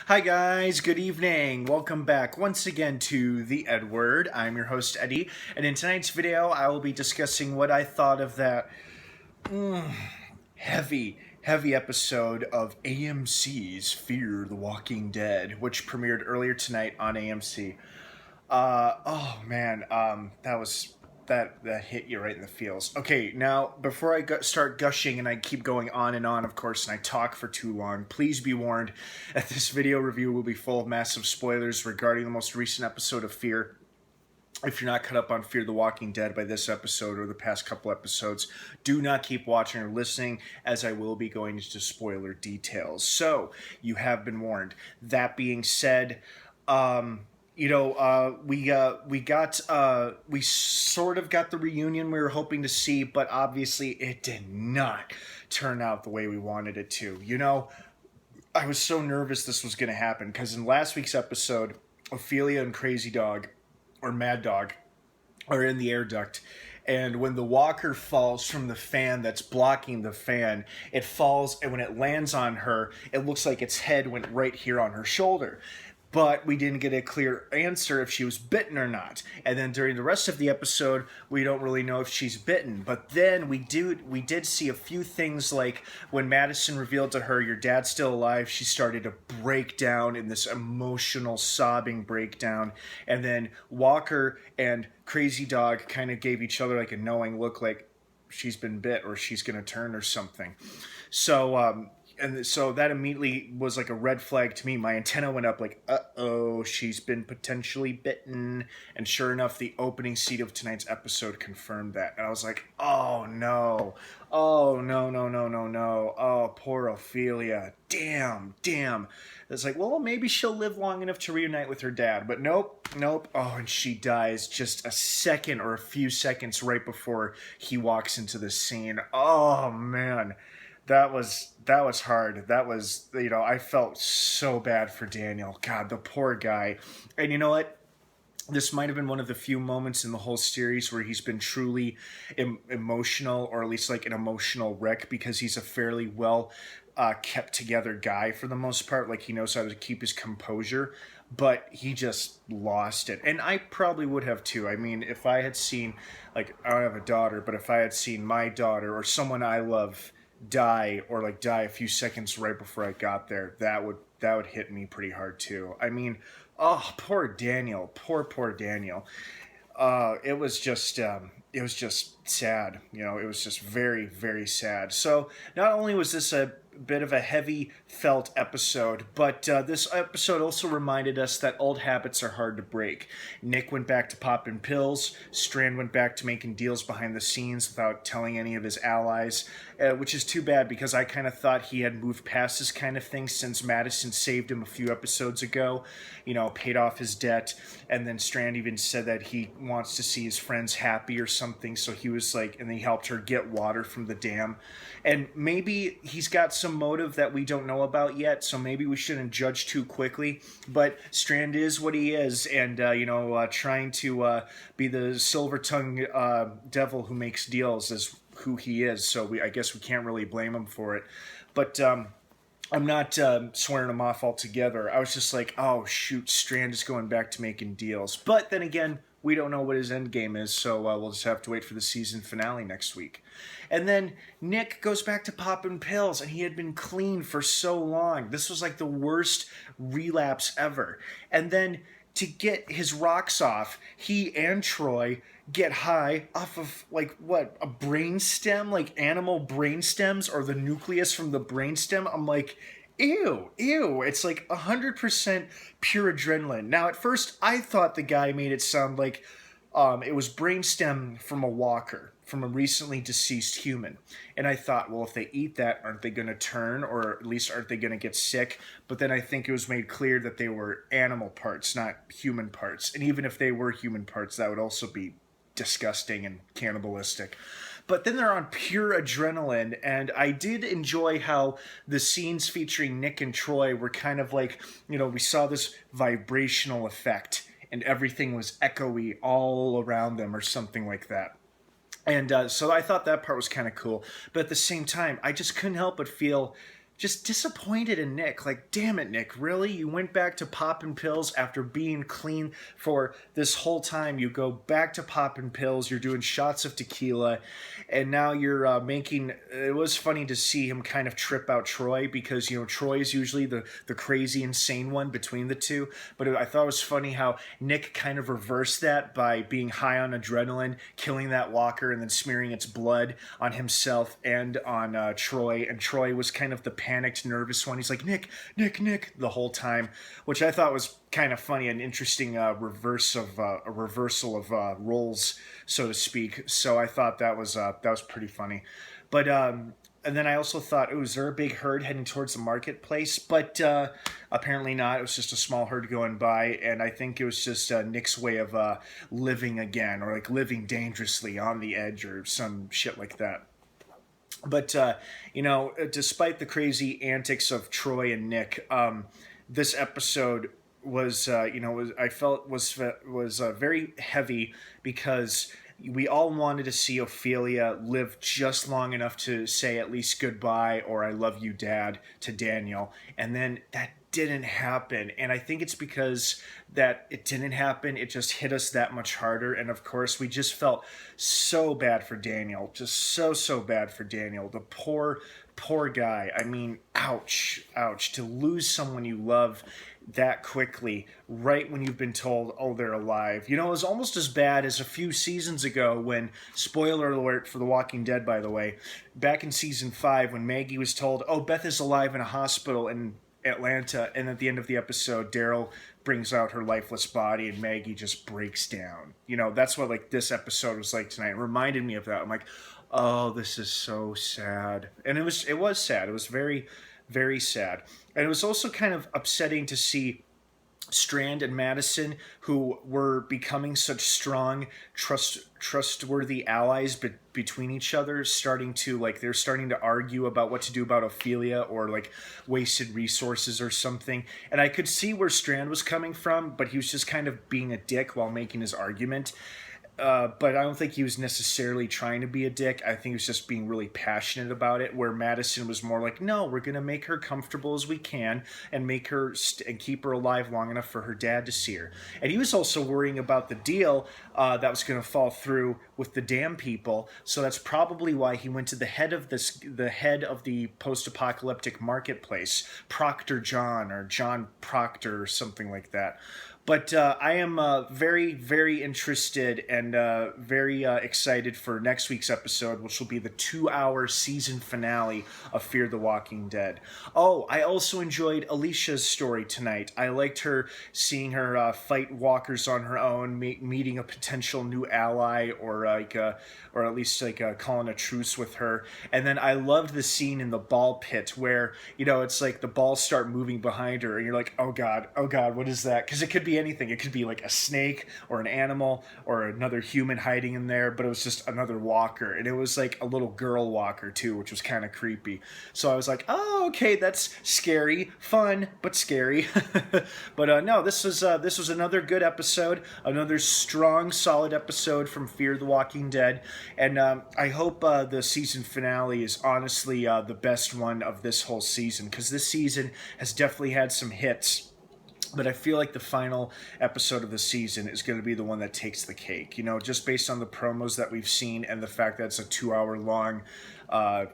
Hi guys, good evening. Welcome back once again to the EdWord. I'm your host Eddie, and in tonight's video I will be discussing what I thought of that heavy episode of AMC's Fear the Walking Dead, which premiered earlier tonight on AMC. Oh man, that hit you right in the feels. Okay, now before I start gushing and I keep going on and on, of course, and I talk for too long, please be warned that this video review will be full of massive spoilers regarding the most recent episode of Fear. If you're not caught up on Fear the Walking Dead by this episode or the past couple episodes, do not keep watching or listening, as I will be going into spoiler details. So, you have been warned. That being said, we sort of got the reunion we were hoping to see, but obviously it did not turn out the way we wanted it to. I was so nervous this was going to happen because in last week's episode, Ophelia and Crazy Dog, or Mad Dog, are in the air duct. And when the walker falls from the fan that's blocking the fan, it falls, and when it lands on her, it looks like its head went right here on her shoulder. But we didn't get a clear answer if she was bitten or not. And then during the rest of the episode, we don't really know if she's bitten. But then we did see a few things, like when Madison revealed to her, your dad's still alive, she started to break down in this emotional sobbing breakdown. And then Walker and Crazy Dog kind of gave each other like a knowing look, like she's been bit or she's going to turn or something. So that immediately was like a red flag to me. My antenna went up like, uh-oh, she's been potentially bitten. And sure enough, the opening scene of tonight's episode confirmed that. And I was like, oh no. Oh, no. Oh, poor Ophelia. Damn. It's like, well, maybe she'll live long enough to reunite with her dad. But nope. Oh, and she dies just a second or a few seconds right before he walks into the scene. Oh, man. That was hard. That was, I felt so bad for Daniel. God, the poor guy. And you know what? This might have been one of the few moments in the whole series where he's been truly emotional, or at least like an emotional wreck, because he's a fairly well kept together guy for the most part. Like, he knows how to keep his composure, but he just lost it. And I probably would have too. I mean, if I had seen, like, I don't have a daughter, but if I had seen my daughter or someone I love die a few seconds right before I got there, that would hit me pretty hard too. I mean, oh, poor Daniel, poor Daniel. It was just sad. It was just very, very sad. So not only was this a bit of a heavy felt episode, but this episode also reminded us that old habits are hard to break. Nick went back to popping pills. Strand went back to making deals behind the scenes without telling any of his allies, which is too bad because I kind of thought he had moved past this kind of thing since Madison saved him a few episodes ago, paid off his debt, and then Strand even said that he wants to see his friends happy or something, so he was like, and he helped her get water from the dam. And maybe he's got some motive that we don't know about yet, so maybe we shouldn't judge too quickly. But Strand is what he is, and trying to be the silver-tongued devil who makes deals is who he is. So I guess we can't really blame him for it. But I'm not swearing him off altogether. I was just like, oh shoot, Strand is going back to making deals. But then again, we don't know what his end game is, so we'll just have to wait for the season finale next week. And then Nick goes back to popping pills, and he had been clean for so long. This was like the worst relapse ever. And then to get his rocks off, he and Troy get high off of, like, what, a brainstem? Like animal brainstems, or the nucleus from the brainstem? I'm like, ew. It's like 100% pure adrenaline. Now, at first, I thought the guy made it sound like it was brainstem from a walker, from a recently deceased human. And I thought, well, if they eat that, aren't they going to turn, or at least aren't they going to get sick? But then I think it was made clear that they were animal parts, not human parts. And even if they were human parts, that would also be disgusting and cannibalistic. But then they're on pure adrenaline, and I did enjoy how the scenes featuring Nick and Troy were kind of like, we saw this vibrational effect, and everything was echoey all around them or something like that. And so I thought that part was kind of cool. But at the same time, I just couldn't help but feel just disappointed in Nick. Like, damn it, Nick, really? You went back to popping pills after being clean for this whole time. You go back to popping pills, you're doing shots of tequila, and now you're making... It was funny to see him kind of trip out Troy because, you know, Troy is usually the crazy, insane one between the two. But I thought it was funny how Nick kind of reversed that by being high on adrenaline, killing that walker, and then smearing its blood on himself and on Troy. And Troy was kind of the panicked, nervous one. He's like, Nick, Nick, Nick, the whole time, which I thought was kind of funny, an interesting reversal of roles, so to speak. So I thought that was pretty funny. But and then I also thought, was there a big herd heading towards the marketplace? But apparently not. It was just a small herd going by, and I think it was just Nick's way of living again, or like living dangerously on the edge, or some shit like that. But you know, despite the crazy antics of Troy and Nick, this episode was I felt was very heavy because we all wanted to see Ophelia live just long enough to say at least goodbye or I love you, Dad, to Daniel, and then that didn't happen. And I think it's because that it didn't happen, it just hit us that much harder. And of course, we just felt so bad for Daniel, just so bad for Daniel, the poor guy. I mean, ouch, to lose someone you love that quickly, right when you've been told, oh, they're alive. You know, it was almost as bad as a few seasons ago when, spoiler alert for The Walking Dead, by the way, back in season 5 when Maggie was told, oh, Beth is alive in a hospital in Atlanta, and at the end of the episode, Daryl brings out her lifeless body and Maggie just breaks down. You know, that's what like this episode was like tonight. It reminded me of that. I'm like, oh, this is so sad. And it was sad. It was very, very sad. And it was also kind of upsetting to see Strand and Madison, who were becoming such strong, trustworthy allies between each other, starting to argue about what to do about Ophelia or like wasted resources or something. And I could see where Strand was coming from, but he was just kind of being a dick while making his argument. But I don't think he was necessarily trying to be a dick. I think he was just being really passionate about it, where Madison was more like, no, we're going to make her comfortable as we can and make her and keep her alive long enough for her dad to see her. And he was also worrying about the deal that was going to fall through with the damn people. So that's probably why he went to the head of the post-apocalyptic marketplace, Proctor John, or John Proctor, or something like that. But I am very, very interested and very excited for next week's episode, which will be the 2-hour season finale of Fear the Walking Dead. Oh, I also enjoyed Alicia's story tonight. I liked her seeing her fight walkers on her own, meeting a potential new ally, or at least calling a truce with her. And then I loved the scene in the ball pit where, you know, it's like the balls start moving behind her, and you're like, oh god, what is that? Because it could be anything. It could be like a snake or an animal or another human hiding in there, but it was just another walker, and it was like a little girl walker too, which was kind of creepy. So I was like, oh, okay, that's scary, fun but scary. But no, this was another good episode, another strong, solid episode from Fear the Walking Dead, and I hope the season finale is honestly the best one of this whole season, because this season has definitely had some hits. But I feel like the final episode of the season is going to be the one that takes the cake. You know, just based on the promos that we've seen and the fact that it's a 2-hour long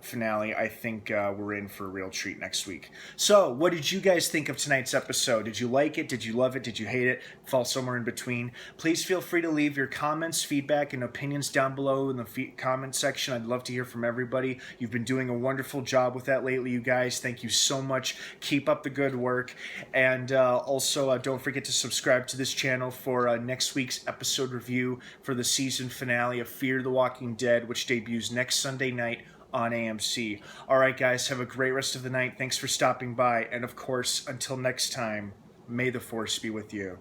finale, I think we're in for a real treat next week. So, what did you guys think of tonight's episode? Did you like it? Did you love it? Did you hate it? Fall somewhere in between? Please feel free to leave your comments, feedback, and opinions down below in the comment section. I'd love to hear from everybody. You've been doing a wonderful job with that lately, you guys. Thank you so much. Keep up the good work. And also, don't forget to subscribe to this channel for next week's episode review for the season finale of Fear the Walking Dead, which debuts next Sunday night on AMC. All right, guys, have a great rest of the night. Thanks for stopping by. And of course, until next time, may the Force be with you.